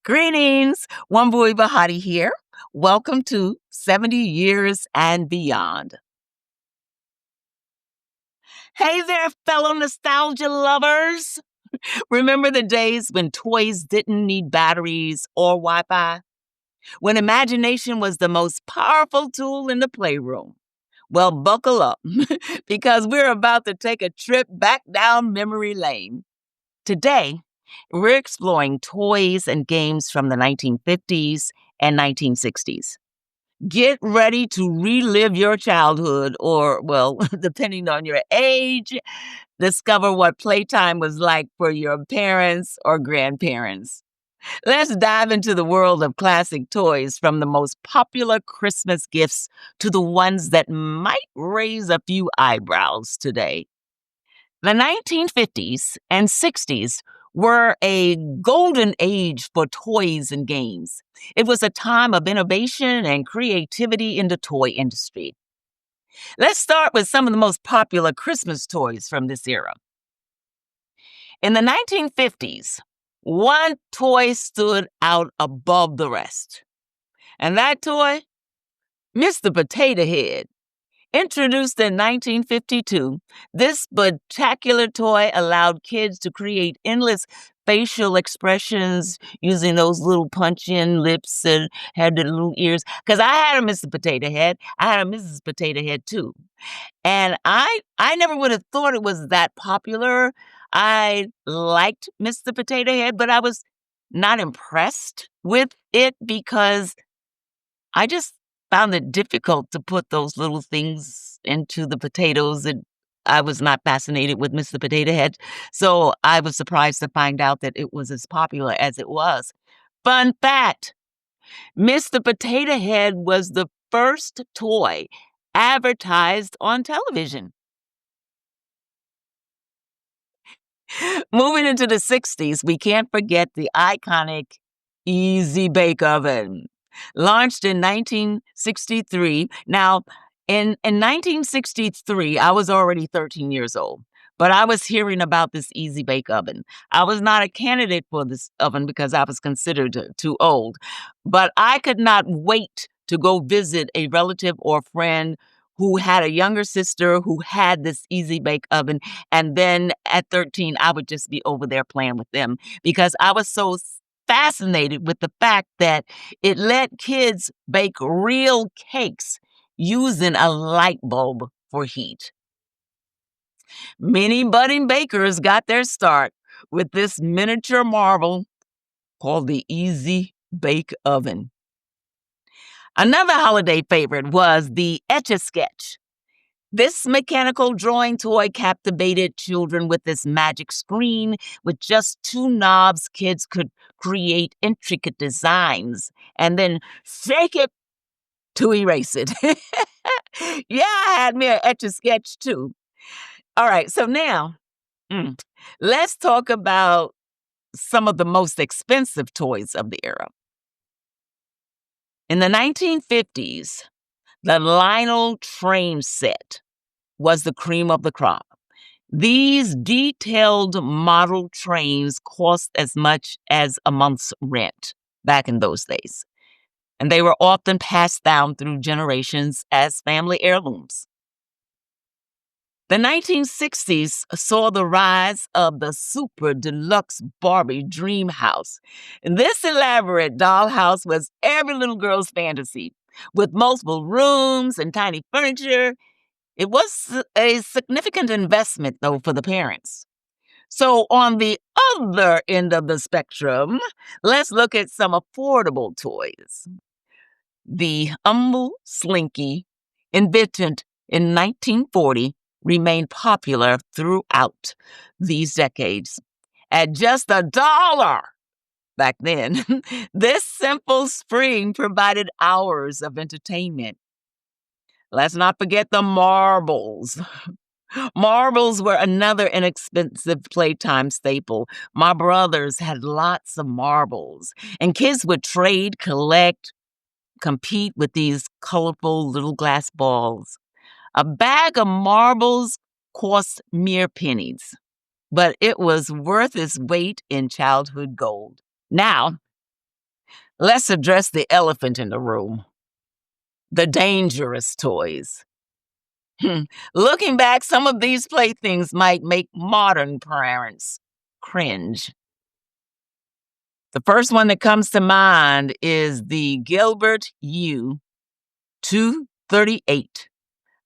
Greetings, Wambui Bahati here. Welcome to 70 Years and Beyond. Hey there, fellow nostalgia lovers. Remember the days when toys didn't need batteries or Wi Fi? When imagination was the most powerful tool in the playroom? Well, buckle up because we're about to take a trip back down memory lane. Today, we're exploring toys and games from the 1950s and 1960s. Get ready to relive your childhood, or, well, depending on your age, discover what playtime was like for your parents or grandparents. Let's dive into the world of classic toys, from the most popular Christmas gifts to the ones that might raise a few eyebrows today. The 1950s and 60s were a golden age for toys and games. It was a time of innovation and creativity in the toy industry. Let's start with some of the most popular Christmas toys from this era. In the 1950s, one toy stood out above the rest. And that toy? Mr. Potato Head. Introduced in 1952, this spectacular toy allowed kids to create endless facial expressions using those little punch-in lips and had the little ears. Because I had a Mr. Potato Head. I had a Mrs. Potato Head, too. And I never would have thought it was that popular. I liked Mr. Potato Head, but I was not impressed with it because I just found it difficult to put those little things into the potatoes, and I was not fascinated with Mr. Potato Head, so I was surprised to find out that it was as popular as it was. Fun fact, Mr. Potato Head was the first toy advertised on television. Moving into the 60s, we can't forget the iconic Easy Bake Oven. Launched in 1963. Now, in 1963, I was already 13 years old, but I was hearing about this Easy Bake Oven. I was not a candidate for this oven because I was considered too old, but I could not wait to go visit a relative or friend who had a younger sister who had this Easy Bake Oven. And then at 13, I would just be over there playing with them because I was so fascinated with the fact that it let kids bake real cakes using a light bulb for heat. Many budding bakers got their start with this miniature marvel called the Easy Bake Oven. Another holiday favorite was the Etch a Sketch. This mechanical drawing toy captivated children with this magic screen. With just two knobs, kids could create intricate designs and then shake it to erase it. Yeah, I had me an Etch-a-Sketch too. All right, so now let's talk about some of the most expensive toys of the era. In the 1950s, the Lionel train set was the cream of the crop. These detailed model trains cost as much as a month's rent back in those days, and they were often passed down through generations as family heirlooms. The 1960s saw the rise of the super deluxe Barbie Dream House. And this elaborate dollhouse was every little girl's fantasy. With multiple rooms and tiny furniture, it was a significant investment, though, for the parents. So on the other end of the spectrum, let's look at some affordable toys. The humble Slinky, invented in 1940, remained popular throughout these decades. At just $1 back then, this simple spring provided hours of entertainment. Let's not forget the marbles. Marbles were another inexpensive playtime staple. My brothers had lots of marbles, and kids would trade, collect, compete with these colorful little glass balls. A bag of marbles cost mere pennies, but it was worth its weight in childhood gold. Now, Let's address the elephant in the room, the dangerous toys. Looking back, some of these playthings might make modern parents cringe. The first one that comes to mind is the Gilbert U 238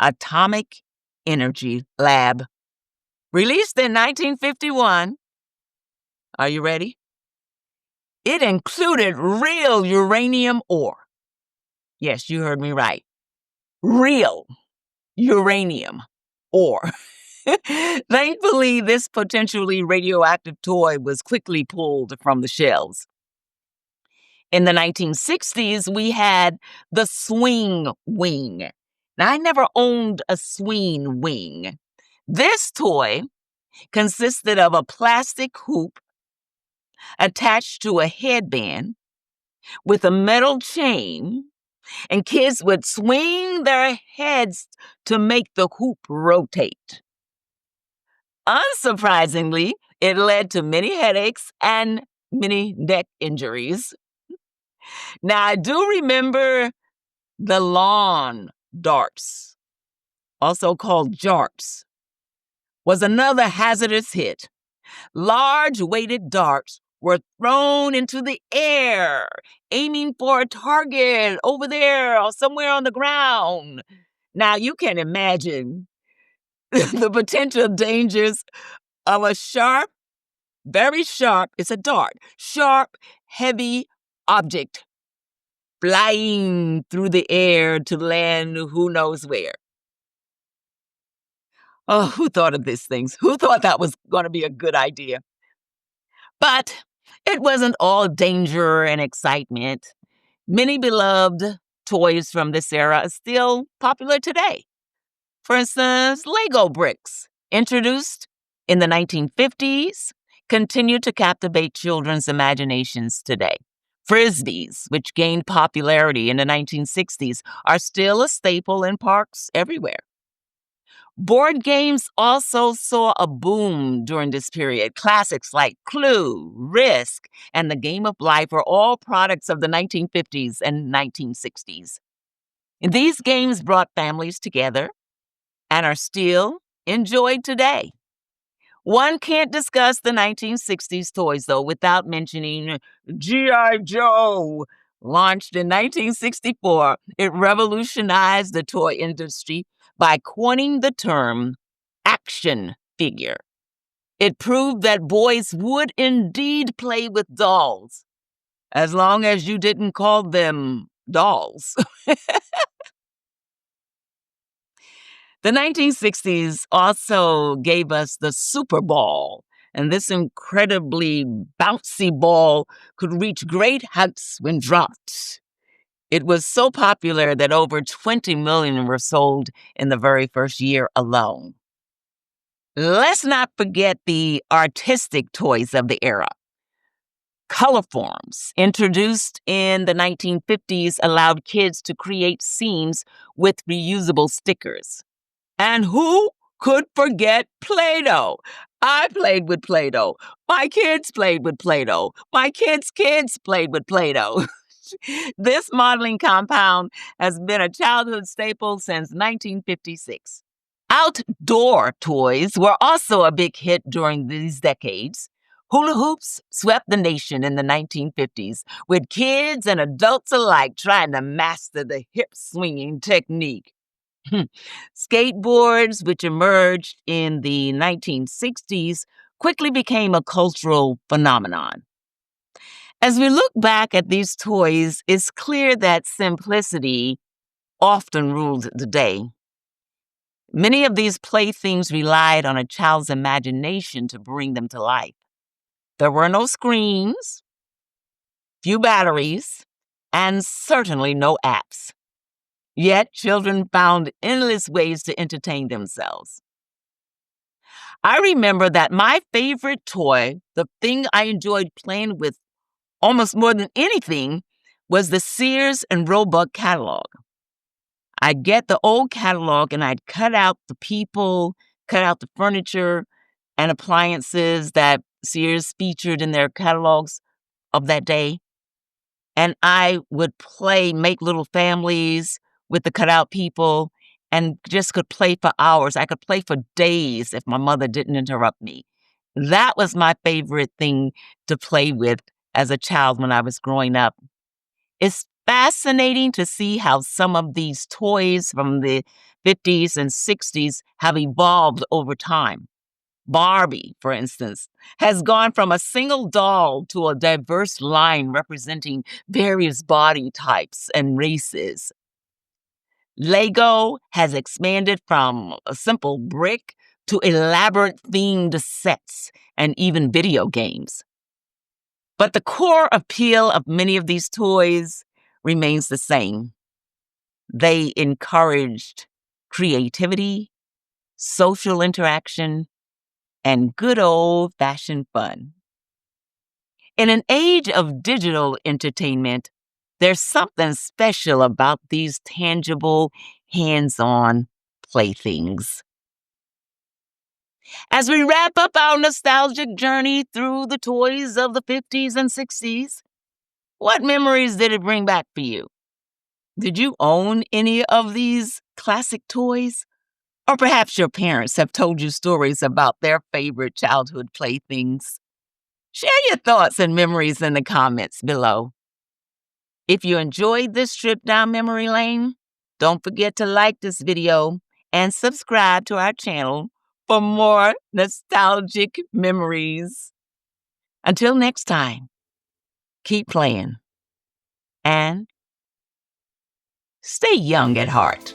Atomic Energy Lab. Released in 1951. Are you ready? It included real uranium ore. Yes, you heard me right. Real uranium ore. Thankfully, this potentially radioactive toy was quickly pulled from the shelves. In the 1960s, we had the swing wing. Now, I never owned a swing wing. This toy consisted of a plastic hoop attached to a headband with a metal chain, and kids would swing their heads to make the hoop rotate. Unsurprisingly, it led to many headaches and many neck injuries. Now, I do remember the lawn darts, also called jarts, was another hazardous hit. Large weighted darts were thrown into the air, aiming for a target over there or somewhere on the ground. Now, you can imagine the potential dangers of a sharp, very sharp, it's a dart, sharp, heavy object flying through the air to land who knows where. Oh, who thought of these things? Who thought that was going to be a good idea? But it wasn't all danger and excitement. Many beloved toys from this era are still popular today. For instance, Lego bricks, introduced in the 1950s, continue to captivate children's imaginations today. Frisbees, which gained popularity in the 1960s, are still a staple in parks everywhere. Board games also saw a boom during this period. Classics like Clue, Risk, and The Game of Life were all products of the 1950s and 1960s. And these games brought families together and are still enjoyed today. One can't discuss the 1960s toys, though, without mentioning G.I. Joe. Launched in 1964, it revolutionized the toy industry by coining the term action figure. It proved that boys would indeed play with dolls, as long as you didn't call them dolls. The 1960s also gave us the Super Ball, and this incredibly bouncy ball could reach great heights when dropped. It was so popular that over 20 million were sold in the very first year alone. Let's not forget the artistic toys of the era. Colorforms, introduced in the 1950s, allowed kids to create scenes with reusable stickers. And who could forget Play-Doh? I played with Play-Doh. My kids played with Play-Doh. My kids' kids played with Play-Doh. This modeling compound has been a childhood staple since 1956. Outdoor toys were also a big hit during these decades. Hula hoops swept the nation in the 1950s, with kids and adults alike trying to master the hip-swinging technique. Skateboards, which emerged in the 1960s, quickly became a cultural phenomenon. As we look back at these toys, it's clear that simplicity often ruled the day. Many of these playthings relied on a child's imagination to bring them to life. There were no screens, few batteries, and certainly no apps. Yet children found endless ways to entertain themselves. I remember that my favorite toy, the thing I enjoyed playing with almost more than anything, was the Sears and Roebuck catalog. I'd get the old catalog and I'd cut out the people, cut out the furniture and appliances that Sears featured in their catalogs of that day. And I would make little families with the cutout people and just could play for hours. I could play for days if my mother didn't interrupt me. That was my favorite thing to play with as a child when I was growing up. It's fascinating to see how some of these toys from the 50s and 60s have evolved over time. Barbie, for instance, has gone from a single doll to a diverse line representing various body types and races. Lego has expanded from a simple brick to elaborate themed sets and even video games. But the core appeal of many of these toys remains the same. They encouraged creativity, social interaction, and good old-fashioned fun. In an age of digital entertainment, there's something special about these tangible, hands-on playthings. As we wrap up our nostalgic journey through the toys of the 50s and 60s, what memories did it bring back for you? Did you own any of these classic toys? Or perhaps your parents have told you stories about their favorite childhood playthings. Share your thoughts and memories in the comments below. If you enjoyed this trip down memory lane, don't forget to like this video and subscribe to our channel for more nostalgic memories. Until next time, keep playing and stay young at heart.